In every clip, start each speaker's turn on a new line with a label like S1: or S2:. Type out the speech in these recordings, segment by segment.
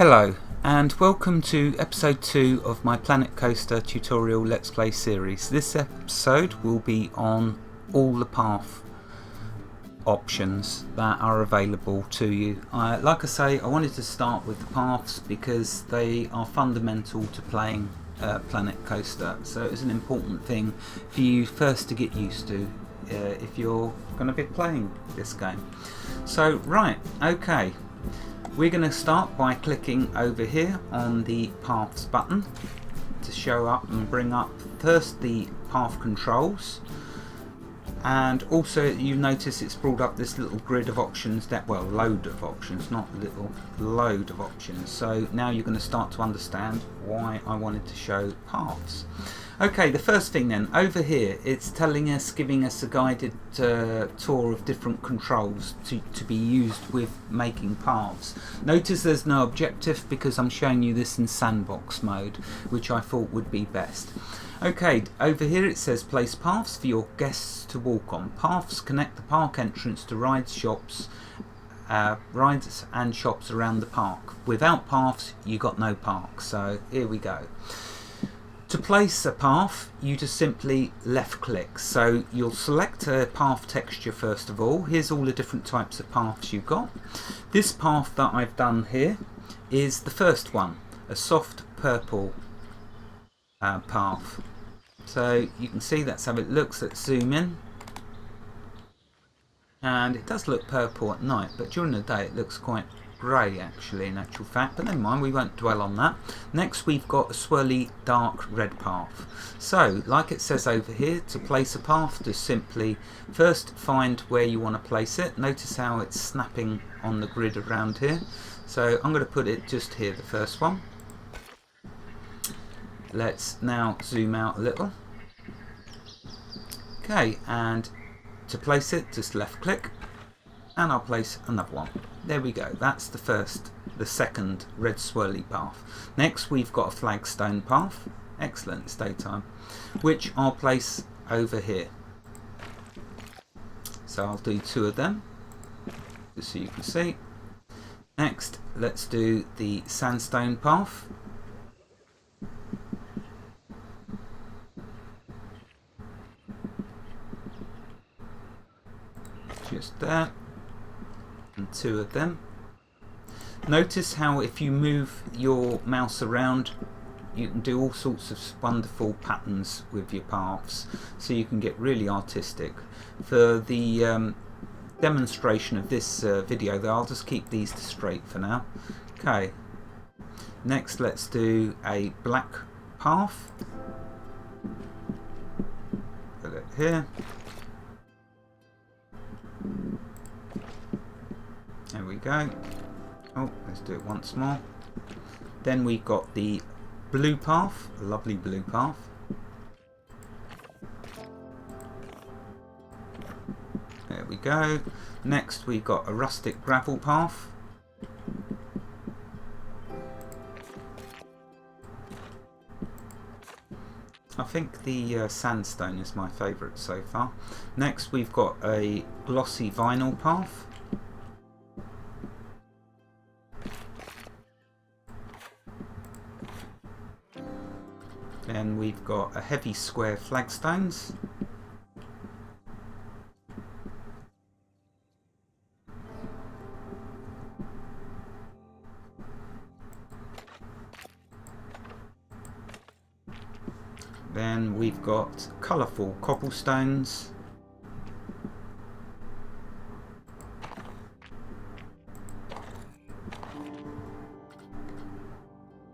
S1: Hello and welcome to episode 2 of my Planet Coaster tutorial Let's Play series. This episode will be on all the path options that are available to you. Like I say, I wanted to start with the paths because they are fundamental to playing Planet Coaster, so it's an important thing for you first to get used to if you're going to be playing this game. So right, okay. We're going to start by clicking over here on the Paths button to show up and bring up first the path controls, and also you notice it's brought up this little grid of options, load of options, not little, load of options. So now you're going to start to understand why I wanted to show paths. Okay, the first thing then, over here it's giving us a guided tour of different controls to be used with making paths. Notice there's no objective because I'm showing you this in Sandbox Mode, which I thought would be best. Okay, over here it says place paths for your guests to walk on. Paths connect the park entrance to rides and shops around the park. Without paths, you got no park. So here we go. To place a path, you just simply left click. So you'll select a path texture first of all. Here's all the different types of paths you've got. This path that I've done here is the first one, a soft purple path. So you can see that's how it looks. Let's zoom in. And it does look purple at night, but during the day it looks quite grey actually in actual fact, but never mind, we won't dwell on that. Next we've got a swirly dark red path. So like it says over here, to place a path, just simply first find where you want to place it. Notice how it's snapping on the grid around here. So I'm going to put it just here, the first one. Let's now zoom out a little. Okay, and to place it, just left click and I'll place another one. There we go, that's the second red swirly path. Next we've got a flagstone path, excellent, it's daytime, which I'll place over here. So I'll do 2 of them, just so you can see. Next, let's do the sandstone path. Just there. And 2 of them. Notice how if you move your mouse around you can do all sorts of wonderful patterns with your paths, so you can get really artistic. For the demonstration of this video though, I'll just keep these straight for now. Okay, next let's do a black path. Put it here. There we go. Oh, let's do it once more. Then we've got the blue path, a lovely blue path. There we go. Next we've got a rustic gravel path. I think the sandstone is my favourite so far. Next we've got a glossy vinyl path. Then we've got a heavy square flagstones. Then we've got colourful cobblestones.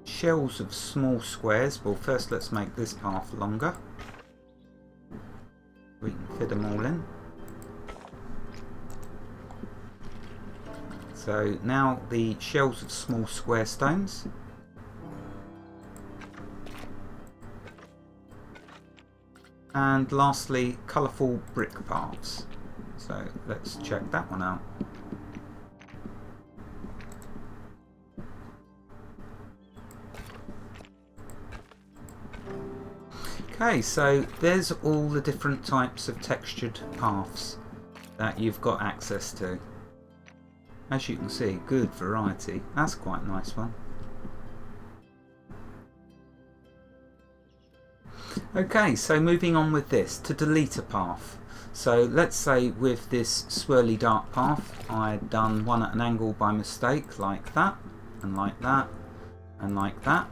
S1: Shells of small squares. Well, first let's make this path longer. We can fit them all in. So now the shells of small square stones. And lastly, colourful brick paths. So let's check that one out. Okay, so there's all the different types of textured paths that you've got access to. As you can see, good variety. That's quite a nice one. Okay, so moving on with this, to delete a path. So let's say with this swirly dark path, I'd done one at an angle by mistake, like that, and like that, and like that.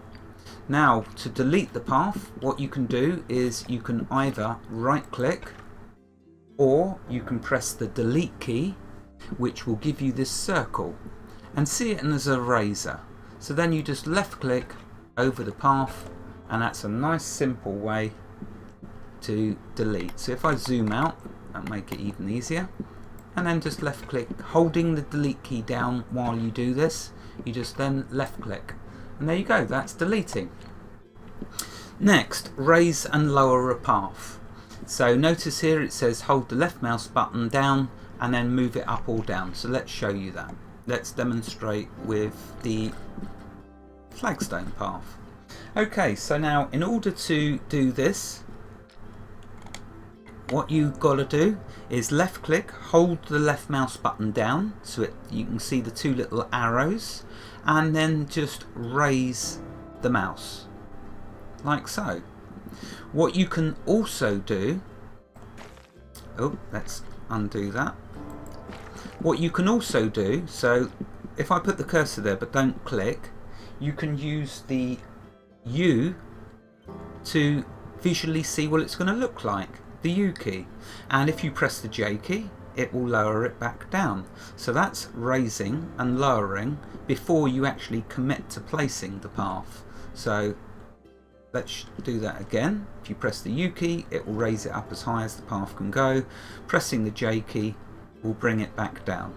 S1: Now, to delete the path, what you can do is you can either right click, or you can press the delete key, which will give you this circle, and see it as an eraser. So then you just left click over the path, and that's a nice simple way to delete. So if I zoom out and make it even easier, and then just left click, holding the delete key down while you do this, you just then left click, and there you go, that's deleting. Next, raise and lower a path. So notice here it says hold the left mouse button down and then move it up or down. So let's show you that. Let's demonstrate with the flagstone path. Okay, so now in order to do this, what you've got to do is left click, hold the left mouse button down so you can see the two little arrows, and then just raise the mouse like so. What you can also do, oh, let's undo that. What you can also do, so if I put the cursor there but don't click, you can use the U to visually see what it's going to look like, the U key, and if you press the J key it will lower it back down. So that's raising and lowering before you actually commit to placing the path. So let's do that again. If you press the U key it will raise it up as high as the path can go. Pressing the J key will bring it back down.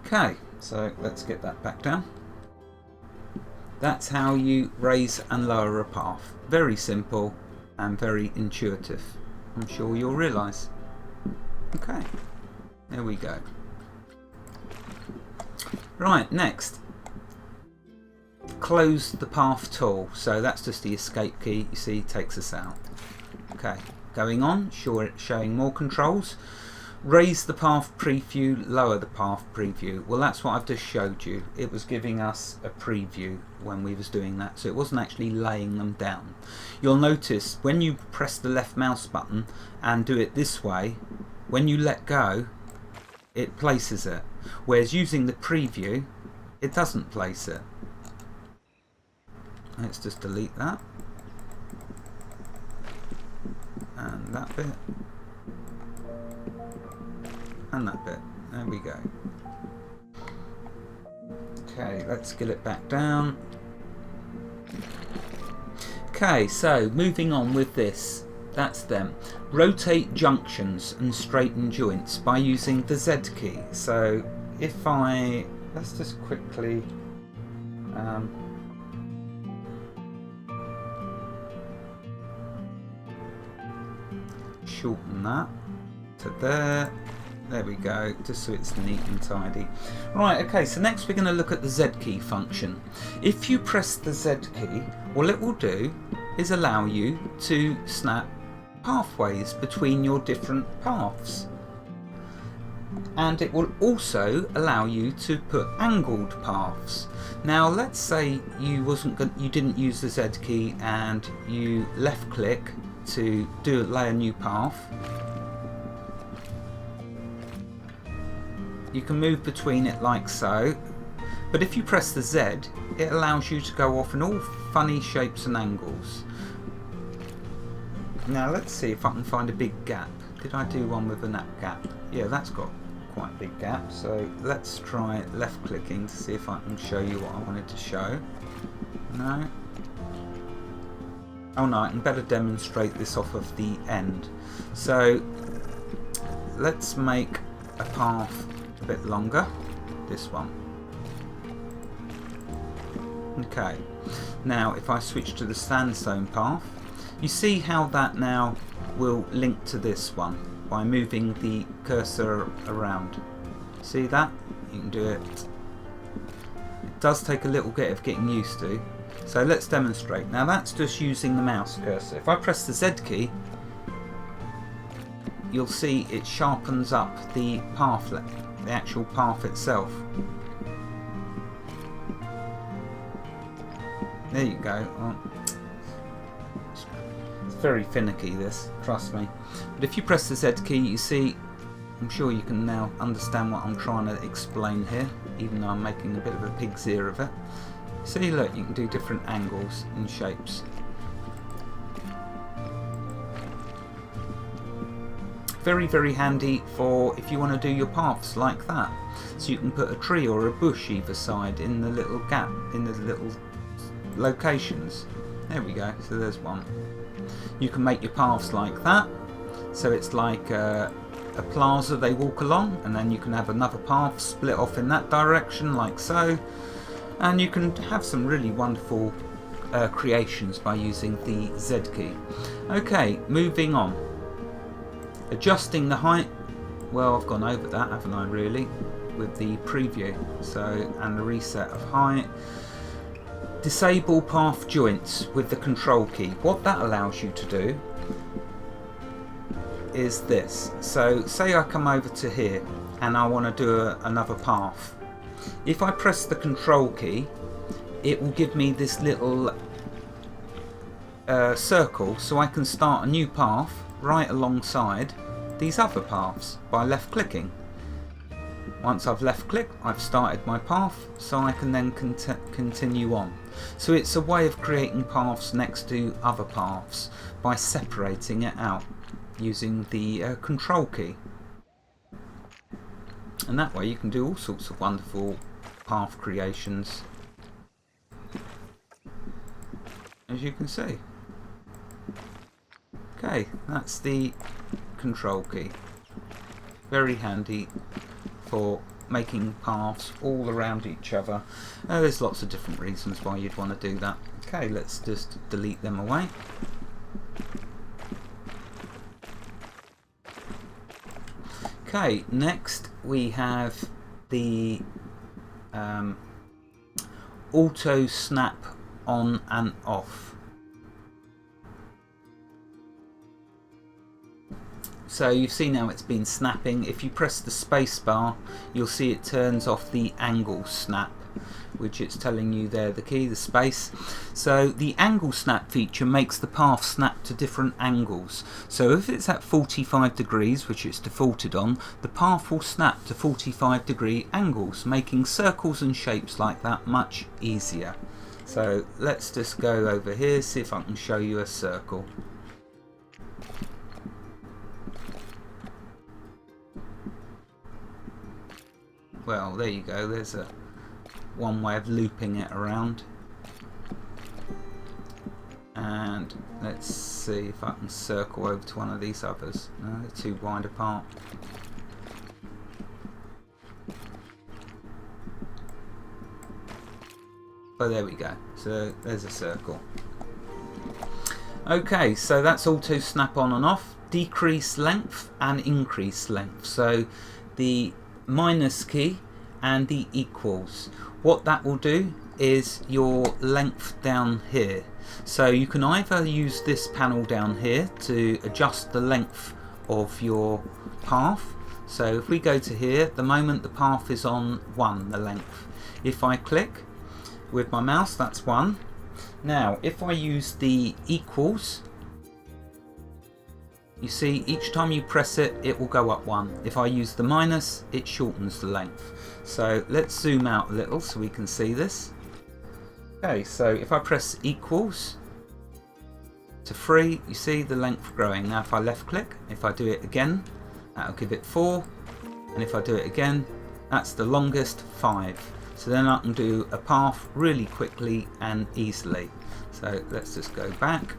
S1: Okay, so let's get that back down. That's how you raise and lower a path. Very simple and very intuitive. I'm sure you'll realise. Okay, there we go. Right, next, close the path tool. So that's just the escape key, you see, takes us out. Okay, going on, showing more controls. Raise the path preview, lower the path preview. Well, that's what I've just showed you. It was giving us a preview when we was doing that, so it wasn't actually laying them down. You'll notice when you press the left mouse button and do it this way, when you let go, it places it. Whereas using the preview, it doesn't place it. Let's just delete that. And that bit. And that bit. There we go. Okay, let's get it back down. Okay, so moving on with this. That's them. Rotate junctions and straighten joints by using the Z key. So if let's just quickly shorten that to there. There we go, just so it's neat and tidy. Right, okay, so next we're going to look at the Z key function. If you press the Z key, what it will do is allow you to snap pathways between your different paths. And it will also allow you to put angled paths. Now let's say you didn't use the Z key and you left click to lay a new path. You can move between it like so, but if you press the Z, it allows you to go off in all funny shapes and angles. Now let's see if I can find a big gap. Did I do one with a gap? Yeah, that's got quite a big gap, so let's try left clicking to see if I can show you what I wanted to show. No? Oh no, I can better demonstrate this off of the end. So let's make a path a bit longer, this one. Okay, now if I switch to the sandstone path, you see how that now will link to this one by moving the cursor around. See that? You can do it. It does take a little bit of getting used to, so let's demonstrate. Now that's just using the mouse cursor. If I press the Z key, you'll see it sharpens up the path, the actual path itself. There you go. Oh, It's very finicky, this, trust me. But if you press the Z key, you see, I'm sure you can now understand what I'm trying to explain here, even though I'm making a bit of a pig's ear of it. See, look, you can do different angles and shapes. Very, very handy for if you want to do your paths like that. So you can put a tree or a bush either side in the little gap, in the little locations. There we go, so there's one. You can make your paths like that. So it's like a plaza they walk along, and then you can have another path split off in that direction like so. And you can have some really wonderful creations by using the Z key. Okay, moving on. Adjusting the height, well, I've gone over that, haven't I, really, with the preview. So, and the reset of height. Disable path joints with the control key. What that allows you to do is this. So, say I come over to here and I want to do another path. If I press the control key, it will give me this little circle, so I can start a new path right alongside these other paths by left clicking. Once I've left clicked, I've started my path, so I can then continue on. So it's a way of creating paths next to other paths by separating it out using the control key. And that way you can do all sorts of wonderful path creations, as you can see. Okay, that's the control key. Very handy for making paths all around each other. There's lots of different reasons why you'd want to do that. Okay, let's just delete them away. Okay, next we have the auto snap on and off. So you've seen how it's been snapping. If you press the space bar, you'll see it turns off the angle snap, which it's telling you there, the key, the space. So the angle snap feature makes the path snap to different angles. So if it's at 45 degrees, which it's defaulted on, the path will snap to 45-degree angles, making circles and shapes like that much easier. So let's just go over here, see if I can show you a circle. Well, there you go, there's one way of looping it around. And let's see if I can circle over to one of these others. No, they're too wide apart. Oh, there we go. So there's a circle. Okay, so that's auto snap on and off. Decrease length and increase length. So the minus key and the equals. What that will do is your length down here. So you can either use this panel down here to adjust the length of your path. So if we go to here, at the moment the path is on 1, the length. If I click with my mouse, that's 1. Now if I use the equals, you see each time you press it, it will go up 1. If I use the minus, it shortens the length. So let's zoom out a little so we can see this. Okay, so if I press equals to 3, you see the length growing. Now if I left click, if I do it again, that'll give it 4. And if I do it again, that's the longest, 5. So then I can do a path really quickly and easily. So let's just go back.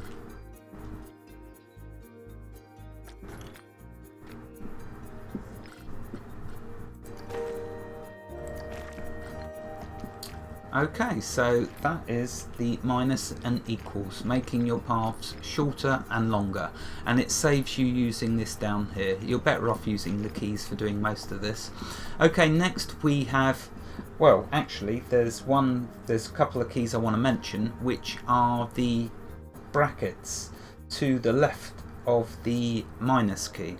S1: Okay, so that is the minus and equals, making your paths shorter and longer, and it saves you using this down here. You're better off using the keys for doing most of this. Okay, next we have, well, actually there's a couple of keys I want to mention, which are the brackets to the left of the minus key,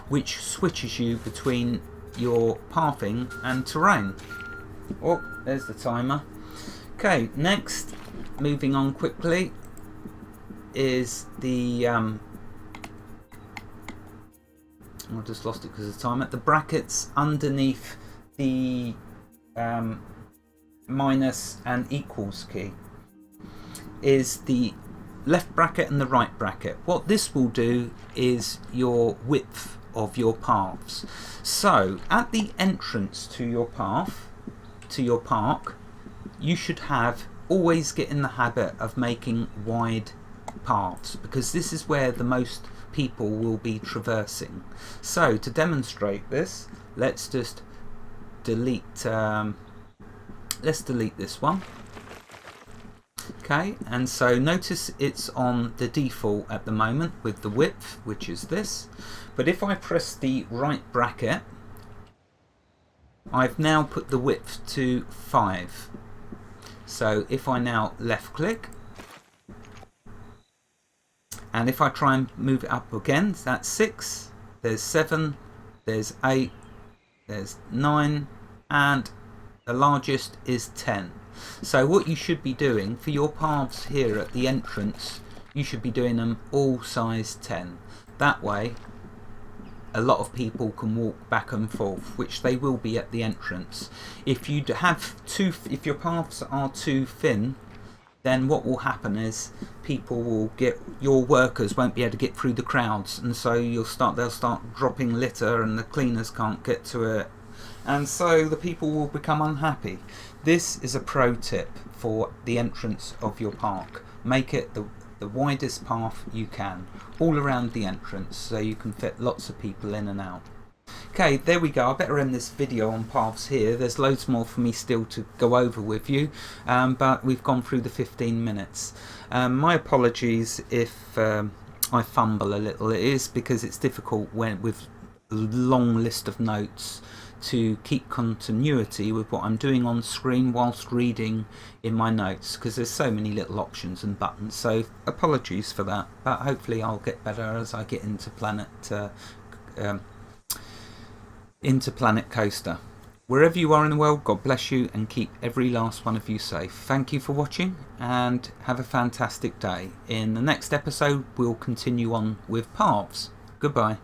S1: which switches you between your pathing and terrain. Oh, there's the timer. Okay, next, moving on quickly, is the I just lost it because of time. At the brackets underneath the minus and equals key is the left bracket and the right bracket. What this will do is your width of your paths. So at the entrance to your path, to your park, you should always get in the habit of making wide paths, because this is where the most people will be traversing. So to demonstrate this, let's just delete let's delete this one. Okay, and so notice it's on the default at the moment with the width, which is this. But if I press the right bracket, I've now put the width to 5. So if I now left click, and if I try and move it up again, that's 6, there's 7, there's 8, there's 9, and the largest is 10. So what you should be doing for your paths here at the entrance, you should be doing them all size 10. That way a lot of people can walk back and forth, which they will be at the entrance. If you if your paths are too thin, then what will happen is your workers won't be able to get through the crowds, and so they'll start dropping litter and the cleaners can't get to it, and so the people will become unhappy. This is a pro tip for the entrance of your park. Make it the widest path you can all around the entrance, so you can fit lots of people in and out. Okay, there we go. I better end this video on paths here. There's loads more for me still to go over with you, but we've gone through the 15 minutes. My apologies if I fumble a little. It is because it's difficult with a long list of notes to keep continuity with what I'm doing on screen whilst reading in my notes, because there's so many little options and buttons. So apologies for that, but hopefully I'll get better as I get into Planet Coaster. Wherever you are in the world, God bless you and keep every last one of you safe. Thank you for watching and have a fantastic day. In the next episode we'll continue on with paths. Goodbye.